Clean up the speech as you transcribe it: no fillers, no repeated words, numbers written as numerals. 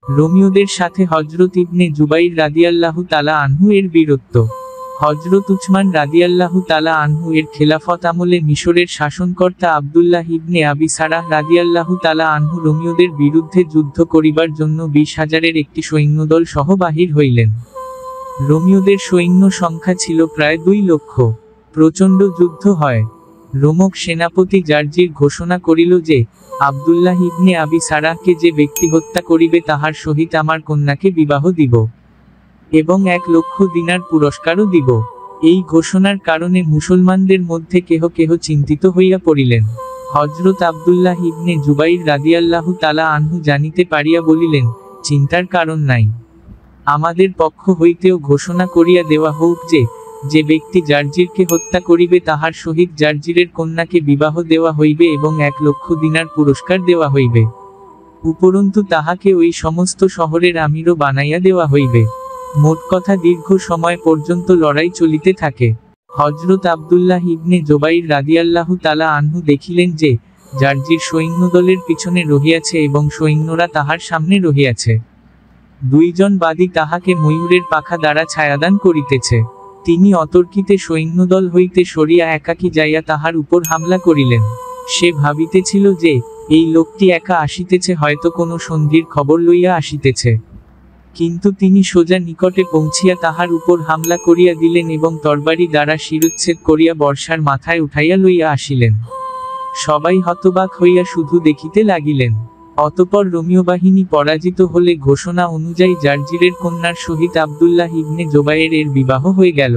রোমিওদের সাথে হযরত ইবনে জুবাইর রাদিয়াল্লাহু তাআলা আনহু এর বীরত্ব। হযরত উসমান রাদিয়াল্লাহু তাআলা আনহু এর খেলাফত আমলে মিশরের শাসনকর্তা আব্দুল্লাহ ইবনে আবি সারাহ রাদিয়াল্লাহু তাআলা আনহু রোমিওদের বিরুদ্ধে যুদ্ধ করিবার জন্য 20,000-এর একটি সৈন্যদল সহ বাহির হইলেন। রোমিওদের সৈন্য সংখ্যা ছিল প্রায় 2 লক্ষ। প্রচণ্ড যুদ্ধ হয়। রোমক সেনাপতি জার্জির ঘোষণা করিল যে, আব্দুল্লাহ ইবনে আবি সারাহকে যে ব্যক্তি হত্যা করিবে তাহার সহিত আমার কন্যাকে বিবাহ দিব, এবং 1 লক্ষ দিনার পুরস্কারও দিব। এই ঘোষণার কারণে মুসলমানদের মধ্যে কেহ কেহ চিন্তিত হইয়া পড়িলেন। হযরত আব্দুল্লাহ ইবনে জুবাইর রাদিয়াল্লাহু তাআলা আনহু জানিতে পারিয়া বলিলেন, চিন্তার কারণ নাই। আমাদের পক্ষ হইতেও ঘোষণা করিয়া দেওয়া হোক যে, যে ব্যক্তি জার্জিরকে হত্যা করিবে তাহার সহিত জার্জিরের কন্যাকে বিবাহ দেওয়া হইবে এবং 1 লক্ষ দিনার পুরস্কার দেওয়া হইবে। উপরন্তু তাহাকে ওই সমস্ত শহরের আমিরও বানাইয়া দেওয়া হইবে। মোট কথা দীর্ঘ সময় পর্যন্ত লড়াই চলিতে থাকে। হযরত আব্দুল্লাহ ইবনে জুবাইর রাদিয়াল্লাহু তাআলা আনহু দেখিলেন যে, জার্জির সৈন্যদলের পিছনে রহিয়াছে এবং সৈন্যরা তাহার সামনে রহিয়াছে। 2 জন বাদী তাহাকে ময়ূরের পাখা দ্বারা ছায়াদান করিতেছে। তিনি অতর্কিতে সৈন্যদল হইতে সরিয়া একাকী যাইয়া তাহার উপর হামলা করিলেন। সে ভাবিতেছিল যে, এই লোকটি একা আসিতেছে, হয়তো কোনো সন্ধির খবর লইয়া আসিতেছে। কিন্তু তিনি সোজা নিকটে পৌঁছিয়া তাহার উপর হামলা করিয়া দিলেন এবং তরবারি দ্বারা শিরচ্ছেদ করিয়া বর্ষার মাথায় উঠাইয়া লইয়া আসিলেন। সবাই হতবাক হইয়া শুধু দেখিতে লাগিলেন। অতঃপর রোমীয় বাহিনী পরাজিত হলে ঘোষণা অনুযায়ী জার্জিরের কন্যার সহিত আব্দুল্লাহ ইবনে জুবাইর এর বিবাহ হয়ে গেল।